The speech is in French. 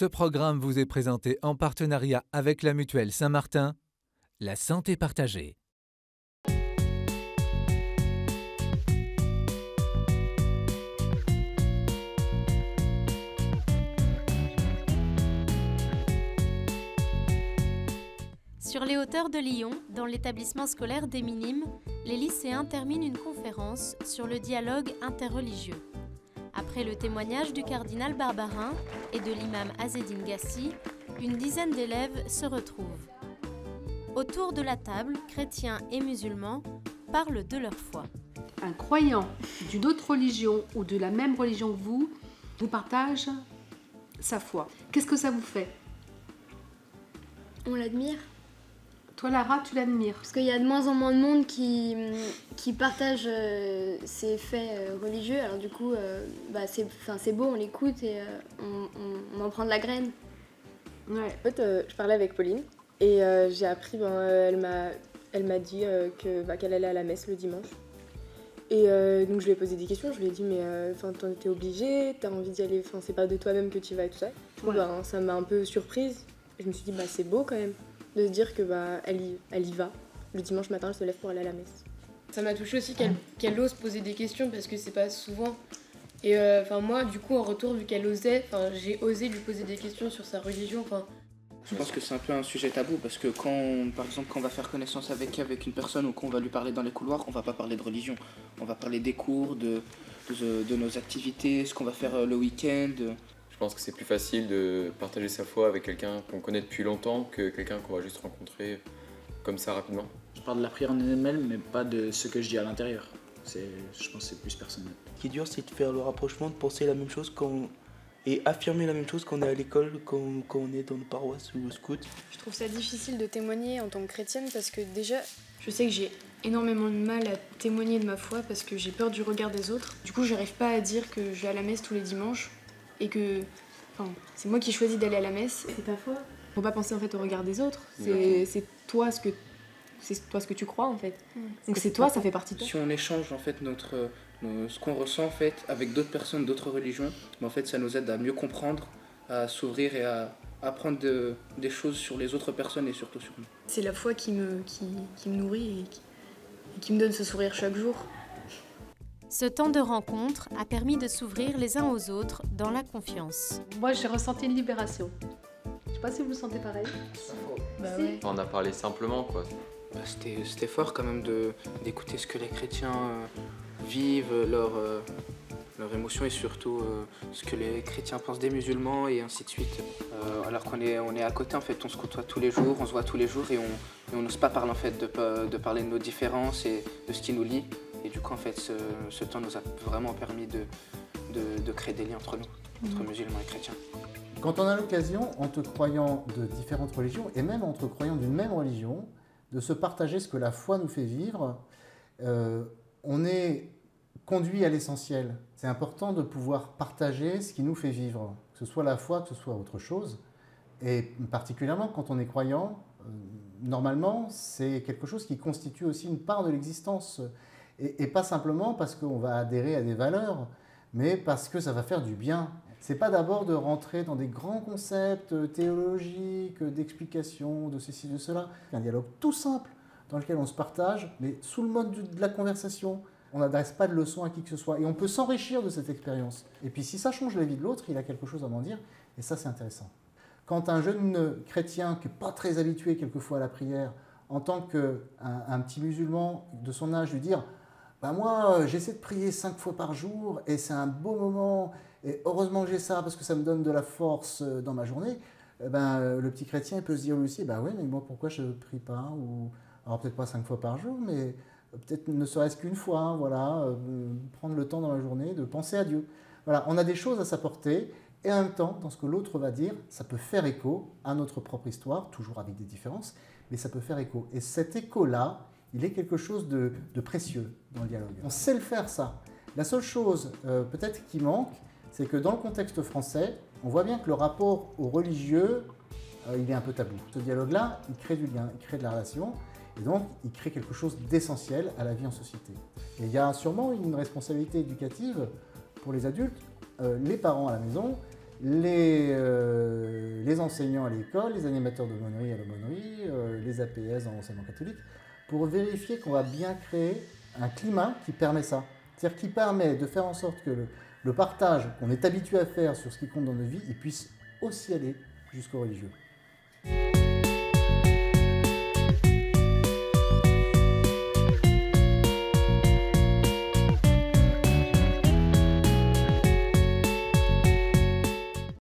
Ce programme vous est présenté en partenariat avec la Mutuelle Saint-Martin, la santé partagée. Sur les hauteurs de Lyon, dans l'établissement scolaire des Minimes, les lycéens terminent une conférence sur le dialogue interreligieux. Après le témoignage du cardinal Barbarin et de l'imam Azzedine Gassi, une dizaine d'élèves se retrouvent. Autour de la table, chrétiens et musulmans parlent de leur foi. Un croyant d'une autre religion ou de la même religion que vous partage sa foi. Qu'est-ce que ça vous fait? On l'admire. Toi, Lara, tu l'admires? Parce qu'il y a de moins en moins de monde qui partage ces faits religieux. Alors du coup, c'est beau, on l'écoute et on en prend de la graine. Ouais. En fait, je parlais avec Pauline et j'ai appris, elle m'a dit qu'elle allait à la messe le dimanche. Et donc je lui ai posé des questions, je lui ai dit mais t'es obligée, t'as envie d'y aller, c'est pas de toi-même que tu vas et tout ça. Du coup, ça m'a un peu surprise. Je me suis dit c'est beau quand même de se dire que elle y va. Le dimanche matin, elle se lève pour aller à la messe. Ça m'a touchée aussi qu'elle ose poser des questions parce que c'est pas souvent. Et moi, du coup, en retour, vu qu'elle osait, j'ai osé lui poser des questions sur sa religion. Je pense que c'est un peu un sujet tabou parce que par exemple, quand on va faire connaissance avec une personne ou qu'on va lui parler dans les couloirs, on va pas parler de religion. On va parler des cours, de nos activités, ce qu'on va faire le week-end. Je pense que c'est plus facile de partager sa foi avec quelqu'un qu'on connaît depuis longtemps que quelqu'un qu'on va juste rencontrer comme ça rapidement. Je parle de la prière en elle-même, mais pas de ce que je dis à l'intérieur. Je pense que c'est plus personnel. Ce qui est dur, c'est de faire le rapprochement, de penser la même chose et affirmer la même chose qu'on est à l'école, quand on est dans une paroisse ou au scout. Je trouve ça difficile de témoigner en tant que chrétienne parce que déjà, je sais que j'ai énormément de mal à témoigner de ma foi parce que j'ai peur du regard des autres. Du coup, j'arrive pas à dire que je vais à la messe tous les dimanches et que c'est moi qui choisis d'aller à la messe. C'est ta foi. Faut pas penser en fait au regard des autres. C'est toi ce que tu crois en fait. Donc c'est toi, ça fait partie de toi. Si on échange en fait ce qu'on ressent en fait avec d'autres personnes d'autres religions, en fait ça nous aide à mieux comprendre, à s'ouvrir et à apprendre des choses sur les autres personnes et surtout sur nous. C'est la foi qui me nourrit et qui me donne ce sourire chaque jour. Ce temps de rencontre a permis de s'ouvrir les uns aux autres dans la confiance. Moi, j'ai ressenti une libération. Je sais pas si vous le sentez pareil. Ouais. On a parlé simplement, quoi. C'était fort quand même d'écouter ce que les chrétiens vivent, leurs émotions et surtout ce que les chrétiens pensent des musulmans et ainsi de suite. Alors qu'on est à côté, en fait, on se côtoie tous les jours, on se voit tous les jours et on n'ose pas parler en fait de parler de nos différences et de ce qui nous lie. Et du coup, en fait, ce temps nous a vraiment permis de créer des liens entre nous, entre musulmans et chrétiens. Quand on a l'occasion, entre croyants de différentes religions, et même entre croyants d'une même religion, de se partager ce que la foi nous fait vivre, on est conduit à l'essentiel. C'est important de pouvoir partager ce qui nous fait vivre, que ce soit la foi, que ce soit autre chose. Et particulièrement quand on est croyant, normalement, c'est quelque chose qui constitue aussi une part de l'existence. Et pas simplement parce qu'on va adhérer à des valeurs, mais parce que ça va faire du bien. C'est pas d'abord de rentrer dans des grands concepts théologiques, d'explications, de ceci, de cela. C'est un dialogue tout simple dans lequel on se partage, mais sous le mode de la conversation. On n'adresse pas de leçons à qui que ce soit. Et on peut s'enrichir de cette expérience. Et puis si ça change la vie de l'autre, il a quelque chose à m'en dire. Et ça, c'est intéressant. Quand un jeune chrétien qui n'est pas très habitué quelquefois à la prière, entend qu'un petit musulman de son âge lui dire moi, j'essaie de prier 5 fois par jour et c'est un beau moment et heureusement que j'ai ça parce que ça me donne de la force dans ma journée. Le petit chrétien il peut se dire lui aussi, oui, mais moi pourquoi je ne prie pas ou, alors peut-être pas 5 fois par jour, mais peut-être ne serait-ce qu'une fois, prendre le temps dans la journée de penser à Dieu. Voilà, on a des choses à s'apporter et en même temps, dans ce que l'autre va dire, ça peut faire écho à notre propre histoire, toujours avec des différences, mais ça peut faire écho. Et cet écho-là, il est quelque chose de précieux dans le dialogue. On sait le faire, ça. La seule chose peut-être qui manque, c'est que dans le contexte français, on voit bien que le rapport au religieux, il est un peu tabou. Ce dialogue-là, il crée du lien, il crée de la relation, et donc il crée quelque chose d'essentiel à la vie en société. Et il y a sûrement une responsabilité éducative pour les adultes, les parents à la maison, les les enseignants à l'école, les animateurs d'aumônerie à l'aumônerie, les APS dans l'enseignement catholique, pour vérifier qu'on va bien créer un climat qui permet ça. C'est-à-dire qui permet de faire en sorte que le partage qu'on est habitué à faire sur ce qui compte dans nos vies, il puisse aussi aller jusqu'au religieux.